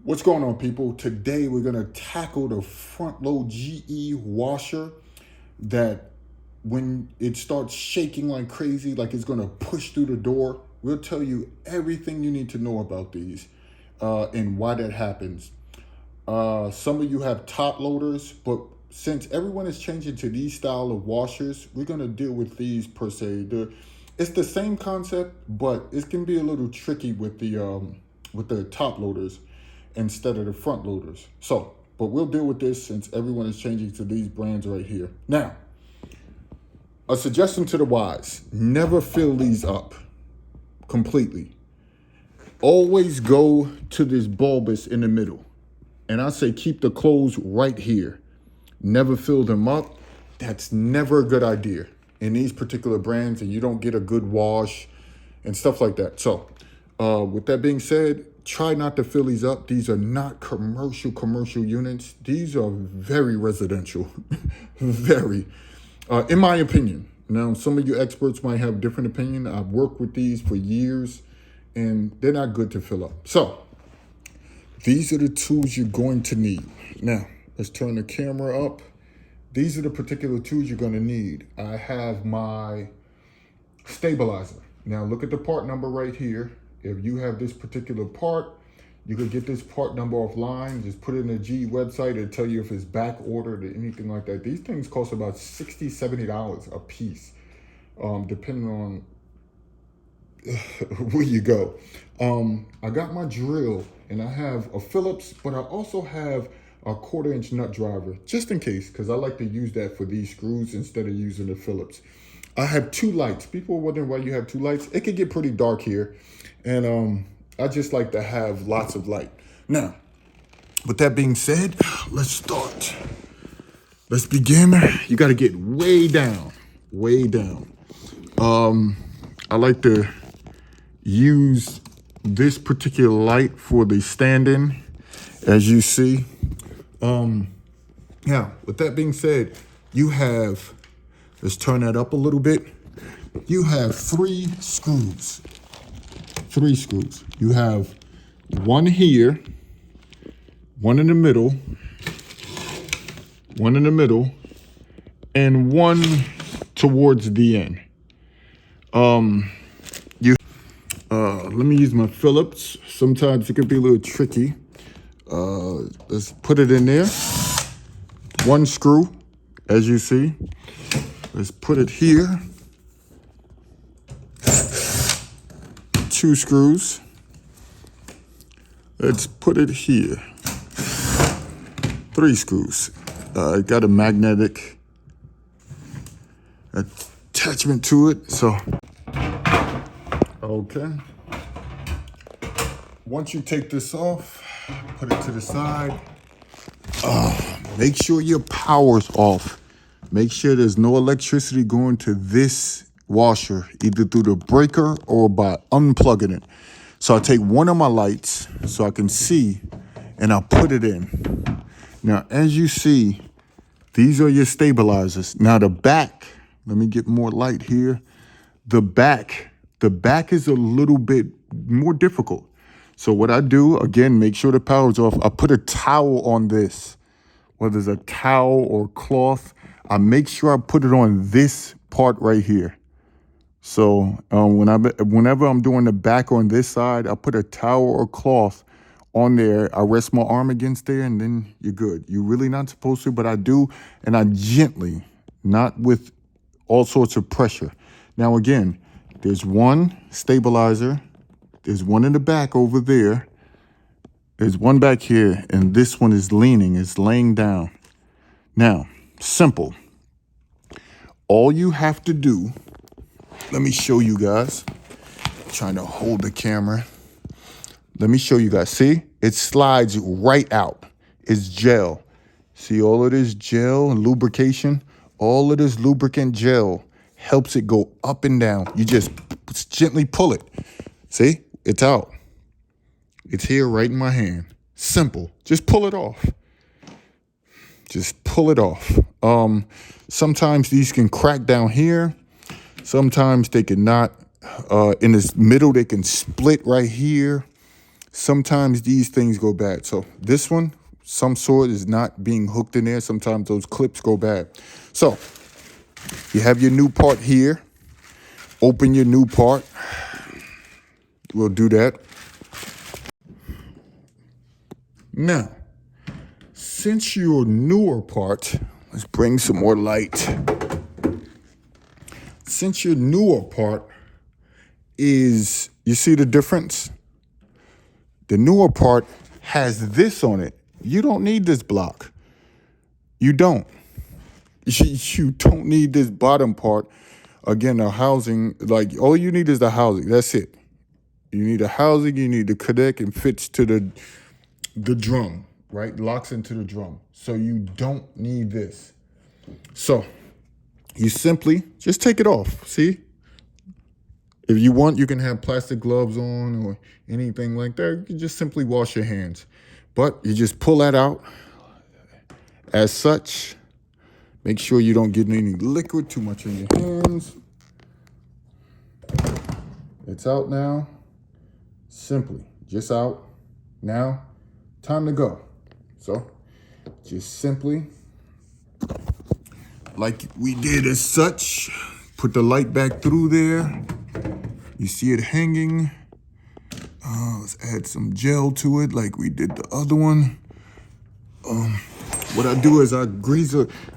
What's going on, people? Today we're going to tackle the front load GE washer that when it starts shaking like crazy, like it's going to push through the door. We'll tell you everything you need to know about these and why that happens. Some of you have top loaders, but since everyone is changing to these style of washers, we're going to deal with these per se. It's the same concept, but it can be a little tricky with the top loaders instead of the front loaders. So, but we'll deal with this since everyone is changing to these brands right here. Now, a suggestion to the wise: never fill these up completely. Always go to this bulbous in the middle. And I say keep the clothes right here. Never fill them up. That's never a good idea in these particular brands, and you don't get a good wash and stuff like that. So, with that being said, try not to fill these up. These are not commercial units. These are very residential, very, in my opinion. Now, some of you experts might have a different opinion. I've worked with these for years, and they're not good to fill up. So, these are the tools you're going to need. Now, let's turn the camera up. These are the particular tools you're going to need. I have my stabilizer. Now, look at the part number right here. If you have this particular part, you could get this part number offline. Just put it in the GE website. It'll tell you if it's back ordered or anything like that. These things cost about $60, $70 a piece, depending on where you go. I got my drill and I have a Phillips, but I also have a 1/4-inch nut driver, just in case, because I like to use that for these screws instead of using the Phillips. I have 2 lights. People are wondering why you have 2 lights. It could get pretty dark here, and I just like to have lots of light. Now, with that being said, let's start. Let's begin. You got to get way down, way down. I like to use this particular light for the stand-in, as you see. Now, with that being said, you have, let's turn that up a little bit. You have 3 screws. 3 screws. You have one here, one in the middle, and one towards the end. Let me use my Phillips. Sometimes it can be a little tricky. Let's put it in there. 1 screw, as you see. Let's put it here. 2 screws. Let's put it here. 3 screws. I got a magnetic attachment to it, so. Okay. Once you take this off, put it to the side. Make sure your power's off. Make sure there's no electricity going to this washer, either through the breaker or by unplugging it. So I take one of my lights so I can see, and I'll put it in. Now, as you see, these are your stabilizers. Now the back, let me get more light here. The back is a little bit more difficult. So what I do, again, make sure the power's off. I put a towel on this, whether it's a towel or cloth. I make sure I put it on this part right here. So whenever I'm doing the back on this side, I put a towel or cloth on there. I rest my arm against there, and then you're good. You're really not supposed to, but I do, and I gently, not with all sorts of pressure. Now again, there's one stabilizer. There's one in the back over there. There's one back here, and this one is leaning, it's laying down. Now, simple. All you have to do, let me show you guys. I'm trying to hold the camera. Let me show you guys. See, it slides right out. It's gel. See all of this gel and lubrication? All of this lubricant gel helps it go up and down. You just gently pull it. See, it's out. It's here right in my hand. Simple. Just pull it off. Just pull it off. Sometimes these can crack down here. Sometimes they can not. In this middle, they can split right here. sometimes these things go bad. So this one, some sort is not being hooked in there. Sometimes those clips go bad. So you have your new part here. Open your new part. We'll do that. Now, since your newer part, let's bring some more light. Since your newer part is, you see the difference? The newer part has this on it. You don't need this block. You don't. You don't need this bottom part. Again, the housing, like all you need is the housing. That's it. You need a housing, you need to connect and fits to the drum, right? Locks into the drum. So you don't need this. So you simply just take it off. See? If you want, you can have plastic gloves on or anything like that. You can just simply wash your hands. But you just pull that out as such. Make sure you don't get any liquid too much in your hands. It's out now. Simply, just out. Now, time to go. So, just simply, like we did as such, put the light back through there. You see it hanging. Let's add some gel to it like we did the other one. What I do is I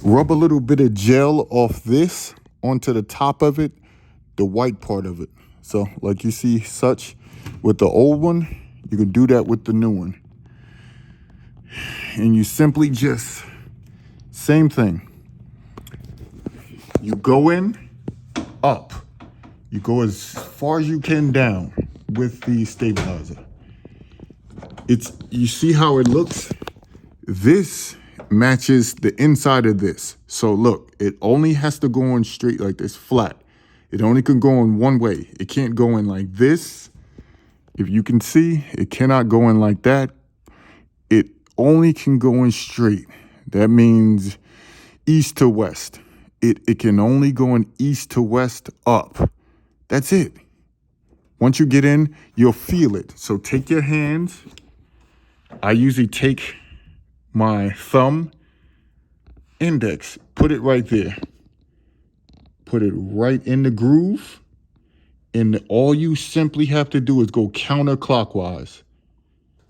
rub a little bit of gel off this onto the top of it, the white part of it. So like you see such with the old one, you can do that with the new one. And you simply just, same thing. You go in, up. You go as far as you can down with the stabilizer. You see how it looks? This matches the inside of this. So look, it only has to go on straight like this, flat. It only can go in one way. It can't go in like this. If you can see, it cannot go in like that. It only can go in straight. That means east to west. It can only go in east to west up. That's it. Once you get in, you'll feel it. So take your hands. I usually take my thumb, index, put it right there. Put it right in the groove. And all you simply have to do is go counterclockwise.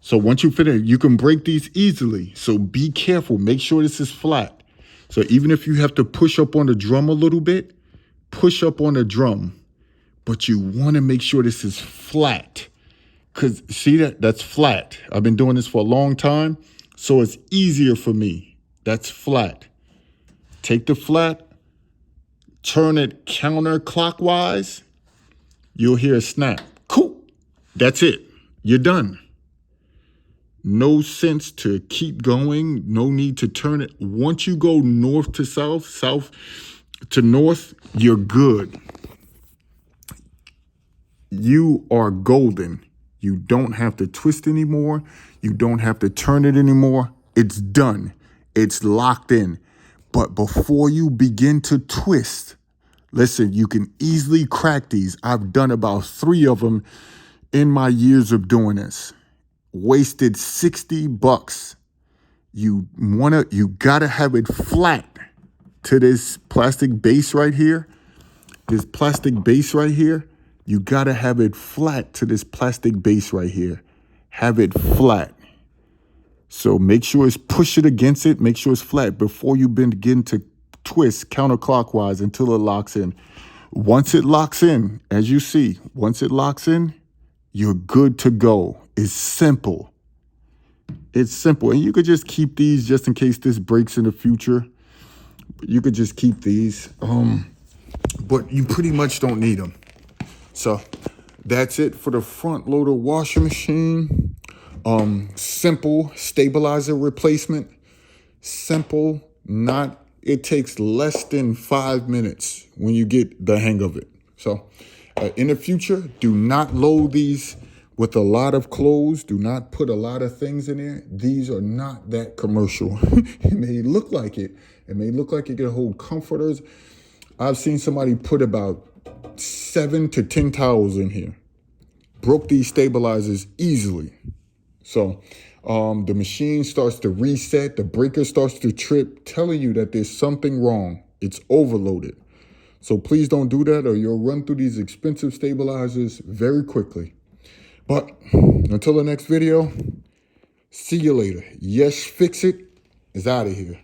So once you finish, you can break these easily. So be careful. Make sure this is flat. So even if you have to push up on the drum a little bit, push up on the drum. But you want to make sure this is flat. Because see that's flat. I've been doing this for a long time. So it's easier for me. That's flat. Take the flat, turn it counterclockwise. You'll hear a snap. Cool. That's it. You're done. No sense to keep going. No need to turn it. Once you go north to south, south to north, you're good. You are golden. You don't have to twist anymore. You don't have to turn it anymore. It's done. It's locked in. But before you begin to twist, listen, you can easily crack these. I've done about 3 of them in my years of doing this. Wasted $60. You gotta have it flat to this plastic base right here. This plastic base right here. You gotta have it flat to this plastic base right here. Have it flat. So make sure push it against it. Make sure it's flat before you begin to twist counterclockwise until it locks in. Once it locks in, as you see, once it locks in, you're good to go. It's simple. It's simple. And you could just keep these just in case this breaks in the future. You could just keep these. But you pretty much don't need them. So that's it for the front loader washer machine. Simple stabilizer replacement. Simple, it takes less than 5 minutes when you get the hang of it. So in the future, do not load these with a lot of clothes. Do not put a lot of things in there. These are not that commercial. It may look like it. It may look like it can hold comforters. I've seen somebody put about 7 to 10 towels in here. Broke these stabilizers easily. So the machine starts to reset, the breaker starts to trip, telling you that there's something wrong. It's overloaded. So please don't do that, or you'll run through these expensive stabilizers very quickly. But until the next video, see you later. Yes, Fix It is out of here.